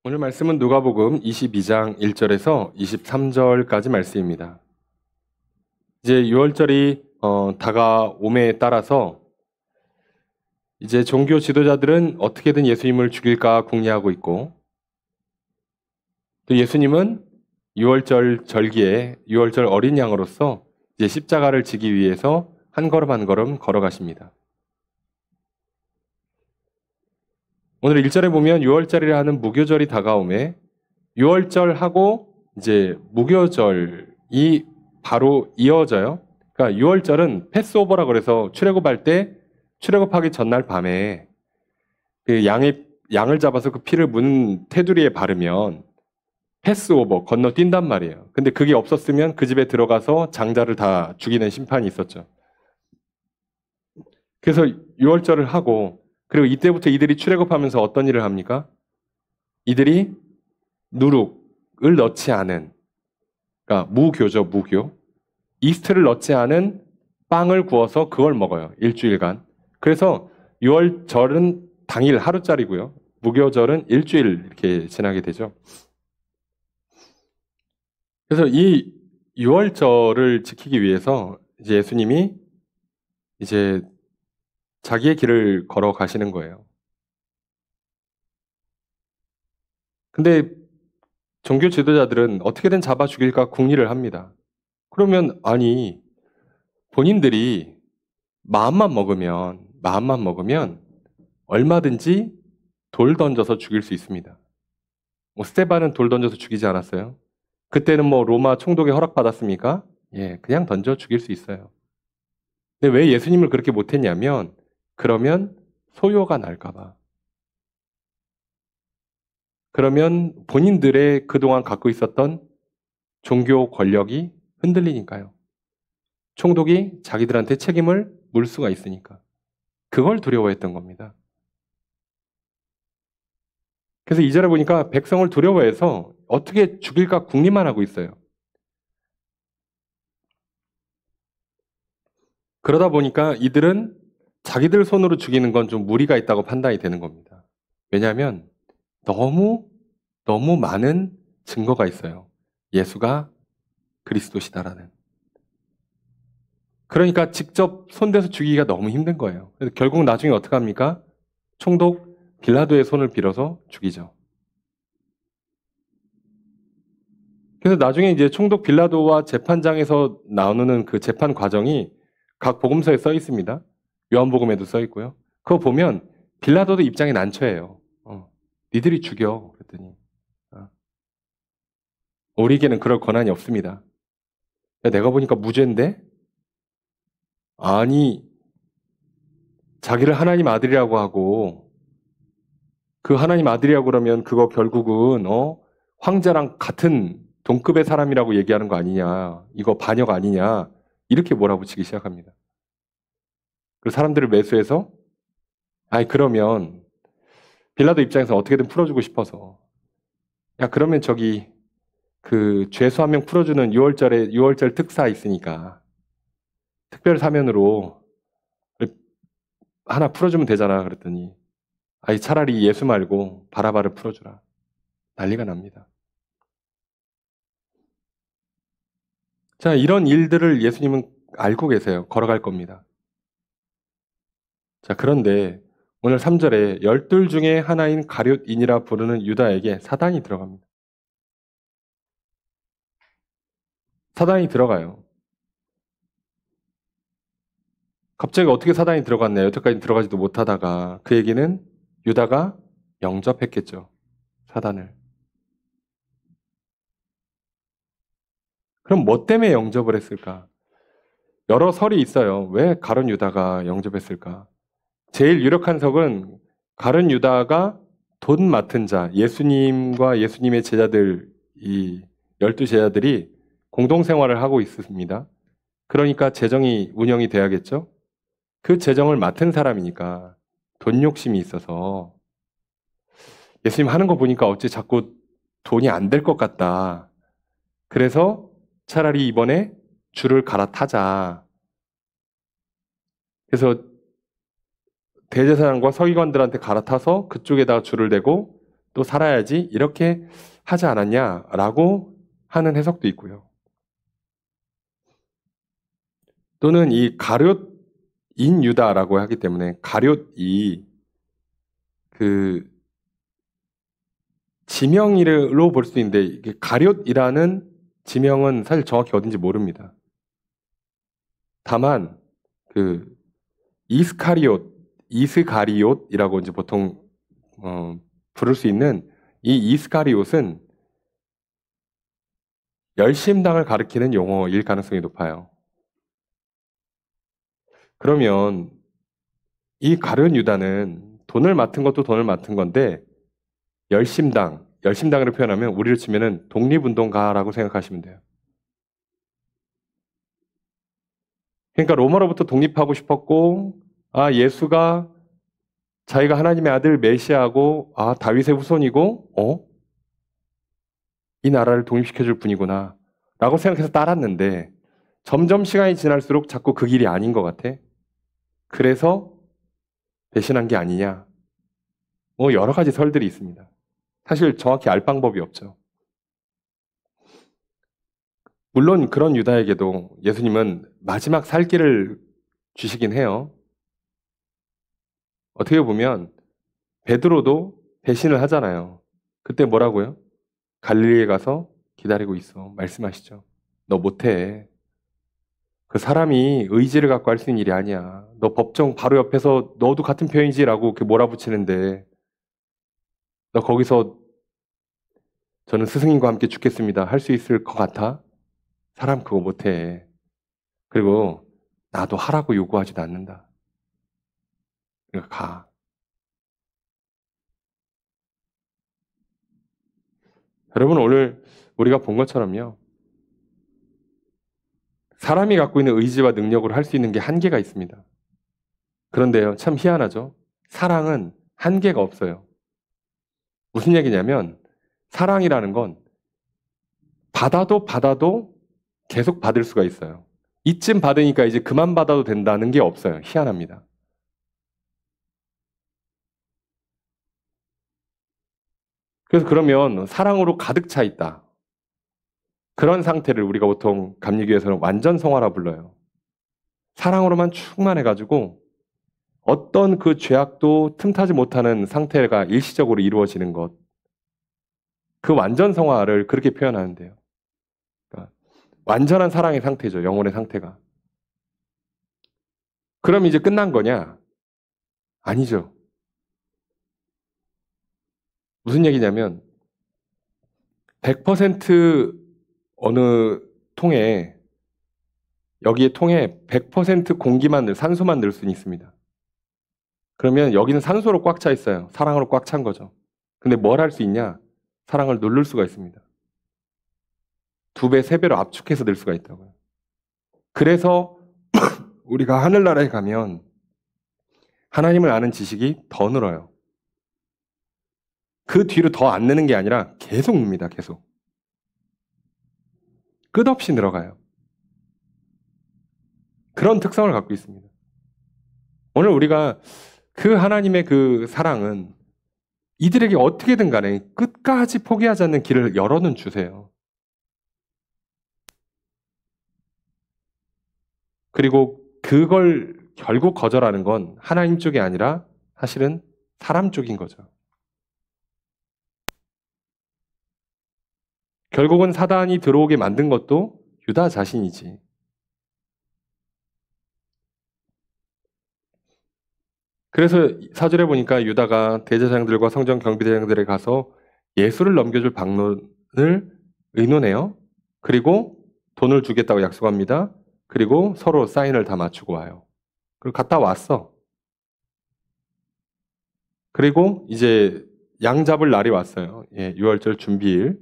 오늘 말씀은 누가복음 22장 1절에서 23절까지 말씀입니다. 이제 6월절이 다가옴에 따라서 이제 종교 지도자들은 어떻게든 예수님을 죽일까 궁리하고 있고, 또 예수님은 6월절 절기에 6월절 어린 양으로서 이제 십자가를 지기 위해서 한 걸음 한 걸음 걸어가십니다. 오늘 1절에 보면 6월절이라 하는 무교절이 다가오매 6월절하고 이제 무교절이 바로 이어져요. 그러니까 6월절은 패스오버라 그래서 출애굽할 때 출애굽하기 전날 밤에 그 양을 잡아서 그 피를 문 테두리에 바르면 패스오버 건너뛴단 말이에요. 근데 그게 없었으면 그 집에 들어가서 장자를 다 죽이는 심판이 있었죠. 그래서 6월절을 하고, 그리고 이때부터 이들이 출애굽하면서 어떤 일을 합니까? 이들이 누룩을 넣지 않은, 그러니까 무교죠, 무교. 이스트를 넣지 않은 빵을 구워서 그걸 먹어요. 일주일간. 그래서 6월절은 당일 하루짜리고요. 무교절은 일주일 이렇게 지나게 되죠. 그래서 이 6월절을 지키기 위해서 이제 예수님이 이제 자기의 길을 걸어 가시는 거예요. 근데 종교 지도자들은 어떻게든 잡아 죽일까 궁리를 합니다. 그러면 아니 본인들이 마음만 먹으면 얼마든지 돌 던져서 죽일 수 있습니다. 뭐 스테반은 돌 던져서 죽이지 않았어요? 그때는 뭐 로마 총독에 허락받았습니까? 예, 그냥 던져 죽일 수 있어요. 근데 왜 예수님을 그렇게 못했냐면 그러면 소요가 날까 봐. 그러면 본인들의 그동안 갖고 있었던 종교 권력이 흔들리니까요. 총독이 자기들한테 책임을 물 수가 있으니까. 그걸 두려워했던 겁니다. 그래서 2절에 보니까 백성을 두려워해서 어떻게 죽일까 궁리만 하고 있어요. 그러다 보니까 이들은 자기들 손으로 죽이는 건 좀 무리가 있다고 판단이 되는 겁니다. 왜냐하면 너무 많은 증거가 있어요. 예수가 그리스도시다라는. 그러니까 직접 손대서 죽이기가 너무 힘든 거예요. 그래서 결국 나중에 어떻게 합니까? 총독 빌라도의 손을 빌어서 죽이죠. 그래서 나중에 이제 총독 빌라도와 재판장에서 나누는 그 재판 과정이 각 복음서에 써 있습니다. 요한복음에도 써 있고요. 그거 보면 빌라도도 입장이 난처해요. 니들이 죽여. 그랬더니 우리에게는 그럴 권한이 없습니다. 내가 보니까 무죄인데? 아니, 자기를 하나님 아들이라고 하고 그 하나님 아들이라고 그러면 그거 결국은 황제랑 같은 동급의 사람이라고 얘기하는 거 아니냐. 이거 반역 아니냐. 이렇게 몰아붙이기 시작합니다. 그리고 사람들을 매수해서 그러면 빌라도 입장에서 어떻게든 풀어주고 싶어서 야 그러면 저기 그 죄수 한 명 풀어주는 6월절 특사 있으니까 특별 사면으로 하나 풀어주면 되잖아. 그랬더니 차라리 예수 말고 바라바를 풀어주라. 난리가 납니다. 자, 이런 일들을 예수님은 알고 계세요. 걸어갈 겁니다. 자, 그런데 오늘 3절에 12 중에 하나인 가룟인이라 부르는 유다에게 사단이 들어갑니다. 사단이 들어가요. 갑자기 어떻게 사단이 들어갔나요? 여태까지 들어가지도 못하다가 그 얘기는 유다가 영접했겠죠. 사단을. 그럼 뭐 때문에 영접을 했을까? 여러 설이 있어요. 왜 가룟 유다가 영접했을까? 제일 유력한 석은 가룟 유다가 돈 맡은 자, 예수님과 예수님의 제자들, 이 12 제자들이 공동생활을 하고 있습니다. 그러니까 재정이 운영이 돼야겠죠? 그 재정을 맡은 사람이니까 돈 욕심이 있어서 예수님 하는 거 보니까 어찌 자꾸 돈이 안 될 것 같다. 그래서 차라리 이번에 줄을 갈아타자. 그래서 대제사장과 서기관들한테 갈아타서 그쪽에다가 줄을 대고 또 살아야지 이렇게 하지 않았냐라고 하는 해석도 있고요. 또는 이 가룟인 유다라고 하기 때문에 가룟이 그 지명으로 볼 수 있는데 이게 가룟이라는 지명은 사실 정확히 어딘지 모릅니다. 다만 그 이스카리옷이라고 이제 보통 부를 수 있는 이 이스카리옷은 열심당을 가리키는 용어일 가능성이 높아요. 그러면 이 가룟 유다는 돈을 맡은 것도 돈을 맡은 건데 열심당으로 표현하면 우리를 치면은 독립운동가라고 생각하시면 돼요. 그러니까 로마로부터 독립하고 싶었고 예수가 자기가 하나님의 아들 메시아고 다윗의 후손이고 이 나라를 독립시켜줄 분이구나 라고 생각해서 따랐는데 점점 시간이 지날수록 자꾸 그 길이 아닌 것 같아. 그래서 배신한 게 아니냐. 여러 가지 설들이 있습니다. 사실 정확히 알 방법이 없죠. 물론 그런 유다에게도 예수님은 마지막 살 길을 주시긴 해요. 어떻게 보면 베드로도 배신을 하잖아요. 그때 뭐라고요? 갈릴리에 가서 기다리고 있어. 말씀하시죠. 너 못해. 그 사람이 의지를 갖고 할 수 있는 일이 아니야. 너 법정 바로 옆에서 너도 같은 편이지라고 몰아붙이는데 너 거기서 저는 스승님과 함께 죽겠습니다. 할 수 있을 것 같아? 사람 그거 못해. 그리고 나도 하라고 요구하지도 않는다. 그러니까 가. 여러분 오늘 우리가 본 것처럼요. 사람이 갖고 있는 의지와 능력으로 할 수 있는 게 한계가 있습니다. 그런데요, 참 희한하죠? 사랑은 한계가 없어요. 무슨 얘기냐면, 사랑이라는 건 받아도 계속 받을 수가 있어요. 이쯤 받으니까 이제 그만 받아도 된다는 게 없어요. 희한합니다. 그래서 그러면 사랑으로 가득 차 있다. 그런 상태를 우리가 보통 감리교에서는 완전성화라 불러요. 사랑으로만 충만해가지고 어떤 그 죄악도 틈타지 못하는 상태가 일시적으로 이루어지는 것. 그 완전성화를 그렇게 표현하는데요. 그러니까 완전한 사랑의 상태죠. 영혼의 상태가. 그럼 이제 끝난 거냐? 아니죠. 무슨 얘기냐면 100% 어느 통에 여기에 통에 100% 공기만 산소만 넣을 수는 있습니다. 그러면 여기는 산소로 꽉 차 있어요. 사랑으로 꽉 찬 거죠. 근데 뭘 할 수 있냐? 사랑을 누를 수가 있습니다. 2배, 3배로 압축해서 넣을 수가 있다고요. 그래서 우리가 하늘나라에 가면 하나님을 아는 지식이 더 늘어요. 그 뒤로 더 안 느는 게 아니라 계속 늡니다. 계속. 끝없이 늘어가요. 그런 특성을 갖고 있습니다. 오늘 우리가 그 하나님의 그 사랑은 이들에게 어떻게든 간에 끝까지 포기하지 않는 길을 열어는 주세요. 그리고 그걸 결국 거절하는 건 하나님 쪽이 아니라 사실은 사람 쪽인 거죠. 결국은 사단이 들어오게 만든 것도 유다 자신이지. 그래서 4절에 보니까 유다가 대제사장들과 성전 경비대장들에 가서 예수를 넘겨줄 방론을 의논해요. 그리고 돈을 주겠다고 약속합니다. 그리고 서로 사인을 다 맞추고 와요. 그리고 갔다 왔어. 그리고 이제 양 잡을 날이 왔어요. 유월절 준비일.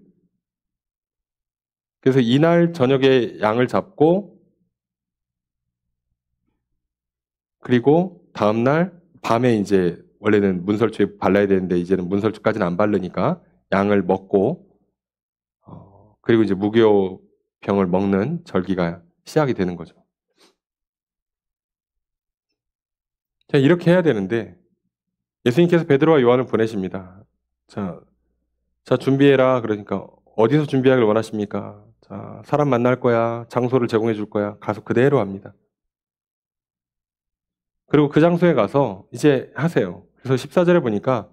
그래서 이날 저녁에 양을 잡고 그리고 다음날 밤에 이제 원래는 문설주에 발라야 되는데 이제는 문설주까지는 안 바르니까 양을 먹고 그리고 이제 무교병을 먹는 절기가 시작이 되는 거죠. 자, 이렇게 해야 되는데 예수님께서 베드로와 요한을 보내십니다. 자, 자, 준비해라. 그러니까 어디서 준비하길 원하십니까? 자, 사람 만날 거야. 장소를 제공해 줄 거야. 가서 그대로 합니다. 그리고 그 장소에 가서 이제 하세요. 그래서 14절에 보니까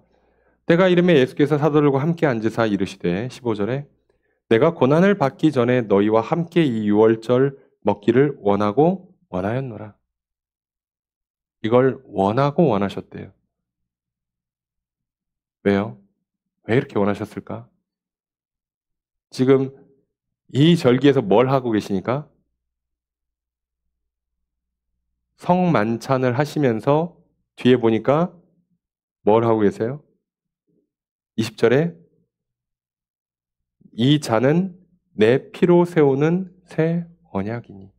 때가 이름에 예수께서 사도들과 함께 앉으사 이르시되 15절에 내가 고난을 받기 전에 너희와 함께 이 유월절 먹기를 원하고 원하였노라. 이걸 원하고 원하셨대요. 왜요? 왜 이렇게 원하셨을까? 지금 이 절기에서 뭘 하고 계시니까? 성만찬을 하시면서 뒤에 보니까 뭘 하고 계세요? 20절에 이 잔은 내 피로 세우는 새 언약이니.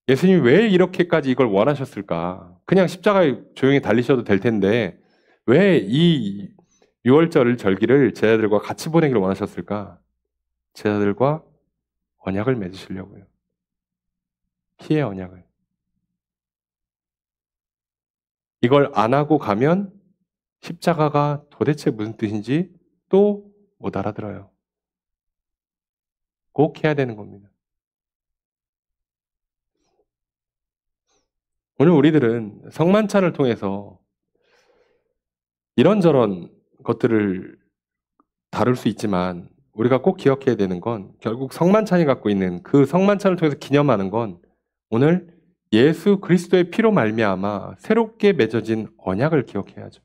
예수님이 왜 이렇게까지 이걸 원하셨을까? 그냥 십자가에 조용히 달리셔도 될 텐데 왜 이 6월절 절기를 제자들과 같이 보내기를 원하셨을까? 제자들과 언약을 맺으시려고요. 피의 언약을. 이걸 안 하고 가면 십자가가 도대체 무슨 뜻인지 또 못 알아들어요. 꼭 해야 되는 겁니다. 오늘 우리들은 성만찬을 통해서 이런저런 것들을 다룰 수 있지만 우리가 꼭 기억해야 되는 건 결국 성만찬이 갖고 있는 그 성만찬을 통해서 기념하는 건 오늘 예수 그리스도의 피로 말미암아 새롭게 맺어진 언약을 기억해야죠.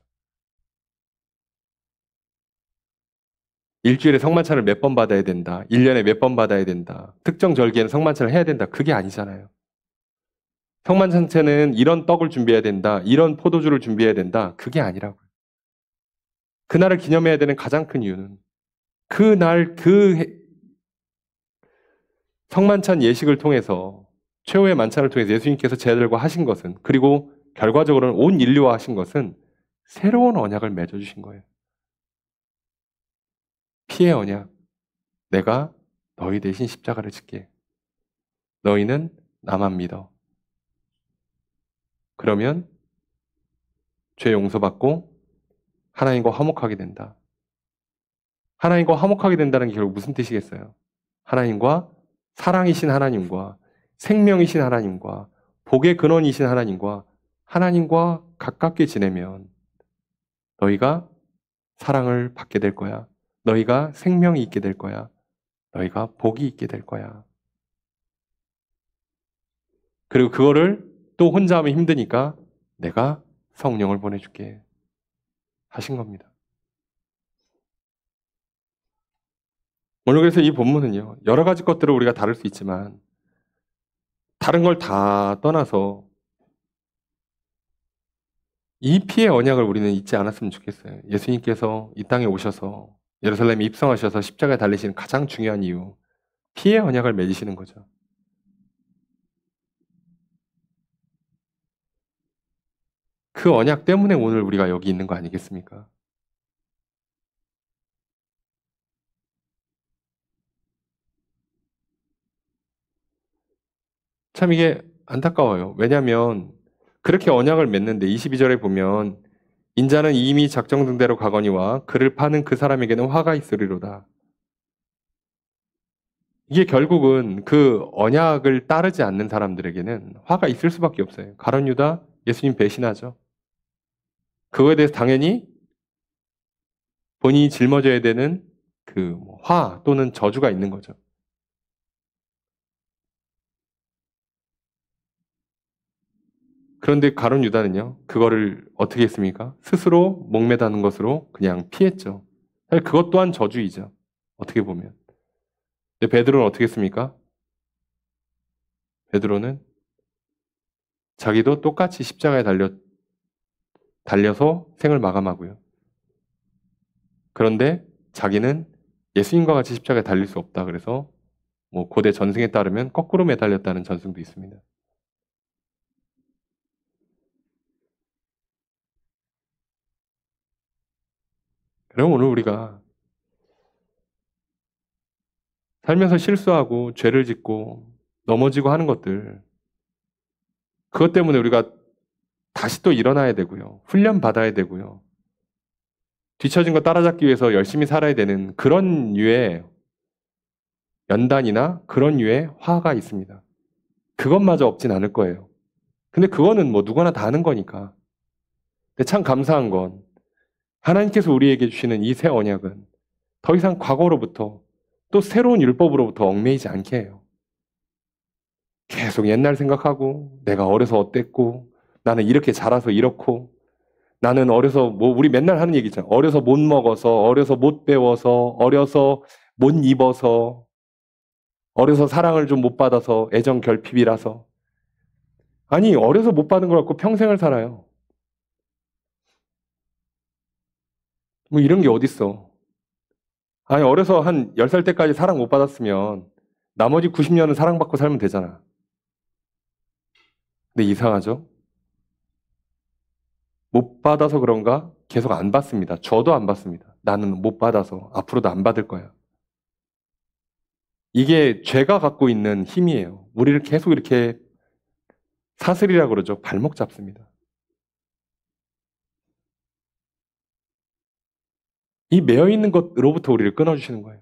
일주일에 성만찬을 몇 번 받아야 된다. 1년에 몇 번 받아야 된다. 특정 절기에는 성만찬을 해야 된다. 그게 아니잖아요. 성만찬체는 이런 떡을 준비해야 된다. 이런 포도주를 준비해야 된다. 그게 아니라고요. 그날을 기념해야 되는 가장 큰 이유는 그날 그 성만찬 예식을 통해서 최후의 만찬을 통해서 예수님께서 제자들과 하신 것은 그리고 결과적으로는 온 인류와 하신 것은 새로운 언약을 맺어주신 거예요. 피의 언약. 내가 너희 대신 십자가를 짓게. 너희는 나만 믿어. 그러면 죄 용서받고 하나님과 화목하게 된다. 하나님과 화목하게 된다는 게 결국 무슨 뜻이겠어요? 하나님과 사랑이신 하나님과 생명이신 하나님과 복의 근원이신 하나님과 가깝게 지내면 너희가 사랑을 받게 될 거야. 너희가 생명이 있게 될 거야. 너희가 복이 있게 될 거야. 그리고 그거를 또 혼자 하면 힘드니까 내가 성령을 보내줄게 하신 겁니다. 오늘 그래서 이 본문은요. 여러 가지 것들을 우리가 다룰 수 있지만 다른 걸 다 떠나서 이 피의 언약을 우리는 잊지 않았으면 좋겠어요. 예수님께서 이 땅에 오셔서 예루살렘에 입성하셔서 십자가에 달리시는 가장 중요한 이유, 피의 언약을 맺으시는 거죠. 그 언약 때문에 오늘 우리가 여기 있는 거 아니겠습니까? 참 이게 안타까워요. 왜냐하면 그렇게 언약을 맺는데 22절에 보면 인자는 이미 작정된 대로 가거니와 그를 파는 그 사람에게는 화가 있으리로다. 이게 결국은 그 언약을 따르지 않는 사람들에게는 화가 있을 수밖에 없어요. 가룟 유다 예수님 배신하죠. 그거에 대해서 당연히 본인이 짊어져야 되는 그 화 또는 저주가 있는 거죠. 그런데 가룟 유다는요, 그거를 어떻게 했습니까? 스스로 목매다는 것으로 그냥 피했죠. 사실 그것 또한 저주이죠. 어떻게 보면. 근데 베드로는 어떻게 했습니까? 베드로는 자기도 똑같이 십자가에 달려서 생을 마감하고요. 그런데 자기는 예수님과 같이 십자가에 달릴 수 없다. 그래서 뭐 고대 전승에 따르면 거꾸로 매달렸다는 전승도 있습니다. 그럼 오늘 우리가 살면서 실수하고 죄를 짓고 넘어지고 하는 것들, 그것 때문에 우리가 다시 또 일어나야 되고요. 훈련 받아야 되고요. 뒤처진 거 따라잡기 위해서 열심히 살아야 되는 그런 류의 연단이나 그런 류의 화가 있습니다. 그것마저 없진 않을 거예요. 근데 그거는 뭐 누구나 다 하는 거니까. 근데 참 감사한 건 하나님께서 우리에게 주시는 이 새 언약은 더 이상 과거로부터 또 새로운 율법으로부터 얽매이지 않게 해요. 계속 옛날 생각하고 내가 어려서 어땠고 나는 이렇게 자라서 이렇고 나는 어려서 뭐 우리 맨날 하는 얘기 있잖아. 어려서 못 먹어서 어려서 못 배워서 어려서 못 입어서 어려서 사랑을 좀 못 받아서 애정 결핍이라서 아니 어려서 못 받은 걸 갖고 평생을 살아요. 뭐 이런 게 어딨어. 아니 어려서 한 10살 때까지 사랑 못 받았으면 나머지 90년은 사랑받고 살면 되잖아. 근데 이상하죠? 못 받아서 그런가? 계속 안 받습니다. 저도 안 받습니다. 나는 못 받아서 앞으로도 안 받을 거야. 이게 죄가 갖고 있는 힘이에요. 우리를 계속 이렇게 사슬이라고 그러죠. 발목 잡습니다. 이 매여 있는 것으로부터 우리를 끊어주시는 거예요.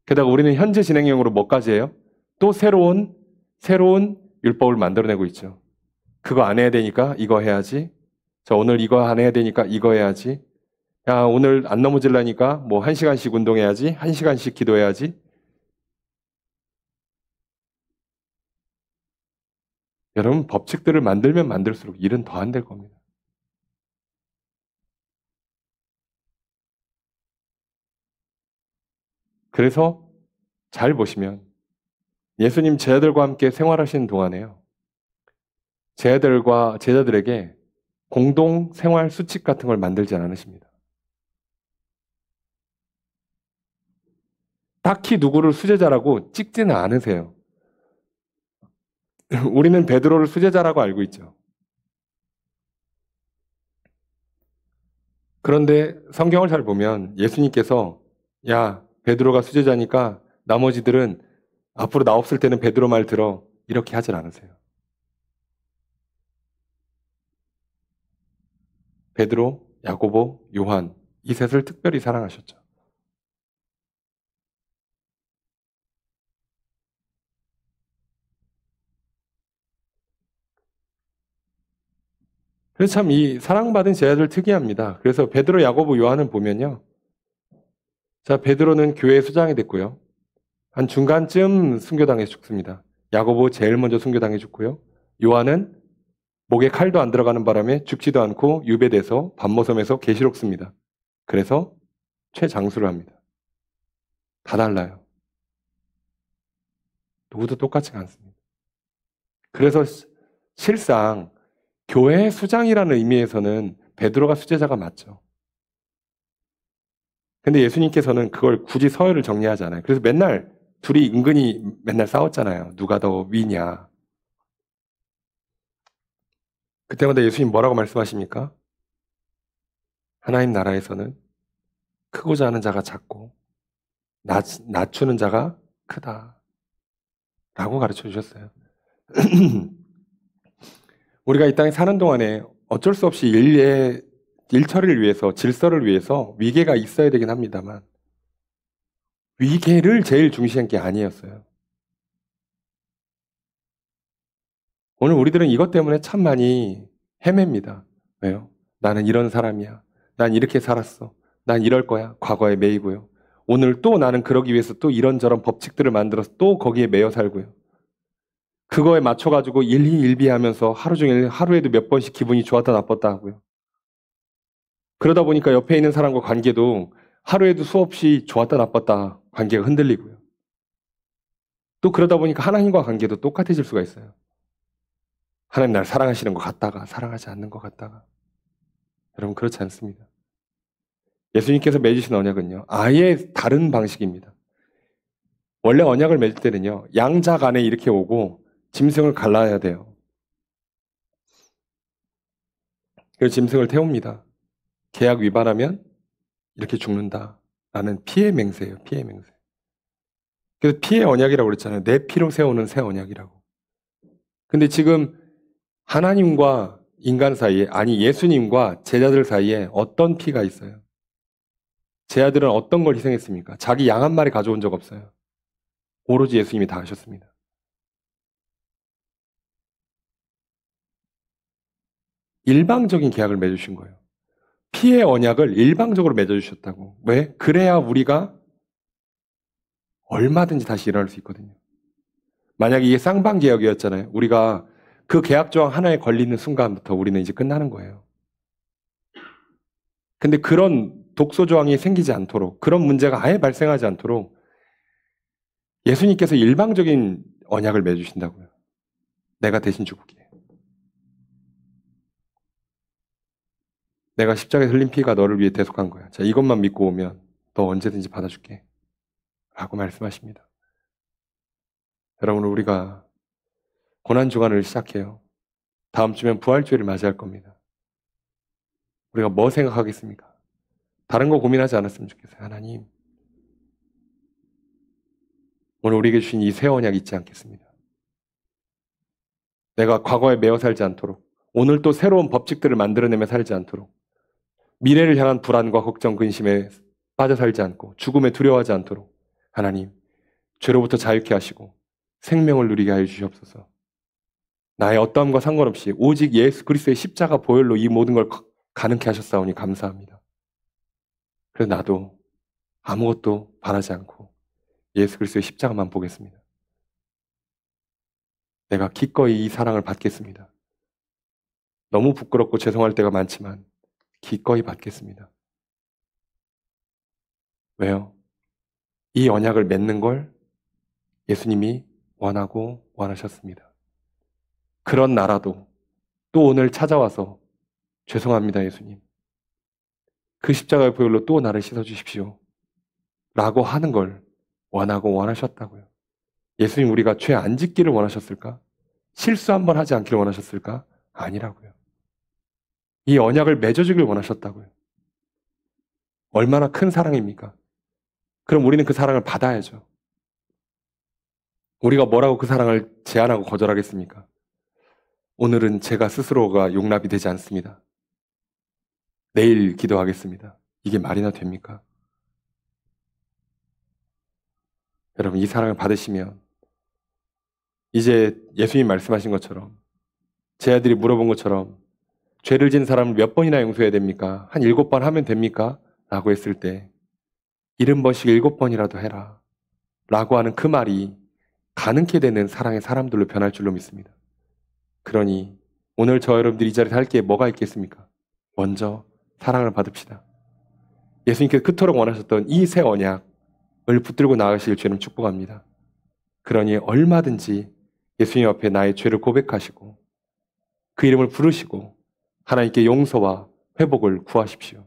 게다가 우리는 현재 진행형으로 뭐까지 해요? 또 새로운 율법을 만들어내고 있죠. 그거 안 해야 되니까 이거 해야지. 저 오늘 이거 안 해야 되니까 이거 해야지. 야, 오늘 안 넘어질라니까 뭐 1시간씩 운동해야지. 1시간씩 기도해야지. 여러분, 법칙들을 만들면 만들수록 일은 더 안 될 겁니다. 그래서 잘 보시면 예수님 제자들과 함께 생활하시는 동안에요. 제자들에게 공동 생활 수칙 같은 걸 만들지 않으십니다. 딱히 누구를 수제자라고 찍지는 않으세요. 우리는 베드로를 수제자라고 알고 있죠. 그런데 성경을 잘 보면 예수님께서 야, 베드로가 수제자니까 나머지들은 앞으로 나 없을 때는 베드로 말 들어 이렇게 하질 않으세요. 베드로, 야고보, 요한 이 셋을 특별히 사랑하셨죠. 그래서 참 이 사랑받은 제자들 특이합니다. 그래서 베드로, 야고보, 요한을 보면요. 자, 베드로는 교회 수장이 됐고요. 한 중간쯤 순교당해서 죽습니다. 야고보 제일 먼저 순교당해 죽고요. 요한은 목에 칼도 안 들어가는 바람에 죽지도 않고 유배돼서 반모섬에서 계시록 씁니다. 그래서 최장수를 합니다. 다 달라요. 누구도 똑같지가 않습니다. 그래서 실상 교회 수장이라는 의미에서는 베드로가 수제자가 맞죠. 근데 예수님께서는 그걸 굳이 서열을 정리하지 않아요. 그래서 맨날 둘이 은근히 맨날 싸웠잖아요. 누가 더 위냐. 그때마다 예수님 뭐라고 말씀하십니까? 하나님 나라에서는 크고자 하는 자가 작고 낮추는 자가 크다. 라고 가르쳐 주셨어요. 우리가 이 땅에 사는 동안에 어쩔 수 없이 일처리를 위해서, 질서를 위해서 위계가 있어야 되긴 합니다만 위계를 제일 중시한 게 아니었어요. 오늘 우리들은 이것 때문에 참 많이 헤맵니다. 왜요? 나는 이런 사람이야. 난 이렇게 살았어. 난 이럴 거야. 과거에 매이고요. 오늘 또 나는 그러기 위해서 또 이런저런 법칙들을 만들어서 또 거기에 매여 살고요. 그거에 맞춰가지고 일희일비하면서 하루 종일 하루에도 몇 번씩 기분이 좋았다 나빴다 하고요. 그러다 보니까 옆에 있는 사람과 관계도 하루에도 수없이 좋았다 나빴다 관계가 흔들리고요. 또 그러다 보니까 하나님과 관계도 똑같아질 수가 있어요. 하나님 날 사랑하시는 것 같다가 사랑하지 않는 것 같다가. 여러분 그렇지 않습니다. 예수님께서 맺으신 언약은요. 아예 다른 방식입니다. 원래 언약을 맺을 때는요. 양자 간에 이렇게 오고 짐승을 갈라야 돼요. 그래서 짐승을 태웁니다. 계약 위반하면 이렇게 죽는다. 라는 피해 맹세예요. 피해 맹세. 그래서 피해 언약이라고 그랬잖아요. 내 피로 세우는 새 언약이라고. 근데 지금 하나님과 인간 사이에, 아니 예수님과 제자들 사이에 어떤 피가 있어요? 제 아들은 어떤 걸 희생했습니까? 자기 양 한 마리 가져온 적 없어요. 오로지 예수님이 다 하셨습니다. 일방적인 계약을 맺으신 거예요. 피의 언약을 일방적으로 맺어주셨다고. 왜? 그래야 우리가 얼마든지 다시 일어날 수 있거든요. 만약에 이게 쌍방 계약이었잖아요. 우리가 그 계약 조항 하나에 걸리는 순간부터 우리는 이제 끝나는 거예요. 근데 그런 독소 조항이 생기지 않도록, 그런 문제가 아예 발생하지 않도록 예수님께서 일방적인 언약을 맺으신다고요. 내가 대신 죽을게. 내가 십자가에 흘린 피가 너를 위해 대속한 거야. 자, 이것만 믿고 오면 너 언제든지 받아줄게. 라고 말씀하십니다. 여러분, 우리가 고난주간을 시작해요. 다음 주면 부활주일을 맞이할 겁니다. 우리가 뭐 생각하겠습니까? 다른 거 고민하지 않았으면 좋겠어요. 하나님, 오늘 우리에게 주신 이 새 언약 잊지 않겠습니다. 내가 과거에 매어 살지 않도록, 오늘 또 새로운 법칙들을 만들어내며 살지 않도록, 미래를 향한 불안과 걱정, 근심에 빠져 살지 않고 죽음에 두려워하지 않도록 하나님, 죄로부터 자유케 하시고 생명을 누리게 하여 주시옵소서. 나의 어떠함과 상관없이 오직 예수 그리스도의 십자가 보혈로 이 모든 걸 가능케 하셨사오니 감사합니다. 그래서 나도 아무것도 바라지 않고 예수 그리스도의 십자가만 보겠습니다. 내가 기꺼이 이 사랑을 받겠습니다. 너무 부끄럽고 죄송할 때가 많지만 기꺼이 받겠습니다. 왜요? 이 언약을 맺는 걸 예수님이 원하고 원하셨습니다. 그런 나라도 또 오늘 찾아와서 죄송합니다, 예수님. 그 십자가의 보혈로 또 나를 씻어주십시오. 라고 하는 걸 원하고 원하셨다고요. 예수님 우리가 죄 안 짓기를 원하셨을까? 실수 한 번 하지 않기를 원하셨을까? 아니라고요. 이 언약을 맺어주길 원하셨다고요. 얼마나 큰 사랑입니까? 그럼 우리는 그 사랑을 받아야죠. 우리가 뭐라고 그 사랑을 제한하고 거절하겠습니까? 오늘은 제가 스스로가 용납이 되지 않습니다. 내일 기도하겠습니다. 이게 말이나 됩니까? 여러분, 이 사랑을 받으시면 이제 예수님 말씀하신 것처럼 제 아들이 물어본 것처럼 죄를 지은 사람을 몇 번이나 용서해야 됩니까? 한 7번 하면 됩니까? 라고 했을 때 70번씩 7번이라도 해라 라고 하는 그 말이 가능케 되는 사랑의 사람들로 변할 줄로 믿습니다. 그러니 오늘 저 여러분들이 이 자리에서 할 게 뭐가 있겠습니까? 먼저 사랑을 받읍시다. 예수님께서 그토록 원하셨던 이 새 언약을 붙들고 나아가시길 주님 축복합니다. 그러니 얼마든지 예수님 앞에 나의 죄를 고백하시고 그 이름을 부르시고 하나님께 용서와 회복을 구하십시오.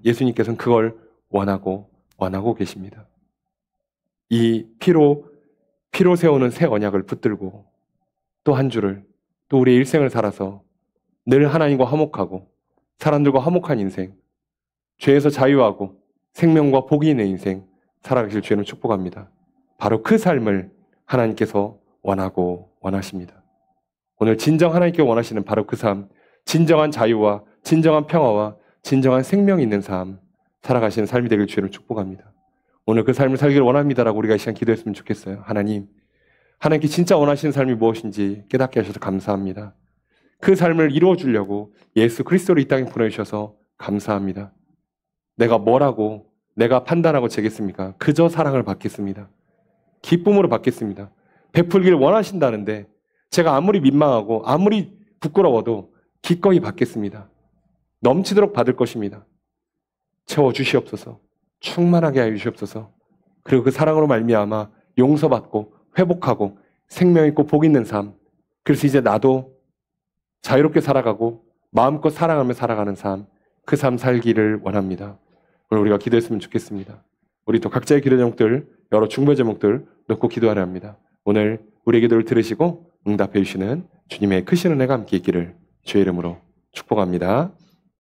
예수님께서는 그걸 원하고 계십니다. 이 피로 세우는 새 언약을 붙들고 또 한 주를, 또 우리의 일생을 살아서 늘 하나님과 화목하고 사람들과 화목한 인생, 죄에서 자유하고 생명과 복이 있는 인생 살아가실 주님을 축복합니다. 바로 그 삶을 하나님께서 원하고 원하십니다. 오늘 진정 하나님께 원하시는 바로 그 삶, 진정한 자유와 진정한 평화와 진정한 생명이 있는 삶 살아가시는 삶이 되길 주님을 축복합니다. 오늘 그 삶을 살기를 원합니다라고 우리가 이 시간 기도했으면 좋겠어요. 하나님께 진짜 원하시는 삶이 무엇인지 깨닫게 하셔서 감사합니다. 그 삶을 이루어 주려고 예수 그리스도를 이 땅에 보내주셔서 감사합니다. 내가 뭐라고 내가 판단하고 재겠습니까? 그저 사랑을 받겠습니다. 기쁨으로 받겠습니다. 베풀기를 원하신다는데 제가 아무리 민망하고 아무리 부끄러워도 기꺼이 받겠습니다. 넘치도록 받을 것입니다. 채워주시옵소서. 충만하게 하여 주시옵소서. 그리고 그 사랑으로 말미암아 용서받고 회복하고 생명 있고 복 있는 삶. 그래서 이제 나도 자유롭게 살아가고 마음껏 사랑하며 살아가는 삶, 그 삶 살기를 원합니다. 오늘 우리가 기도했으면 좋겠습니다. 우리 또 각자의 기도 제목들, 여러 중보 제목들 놓고 기도하려 합니다. 오늘 우리의 기도를 들으시고 응답해 주시는 주님의 크신 은혜가 함께 있기를 주의 이름으로 축복합니다.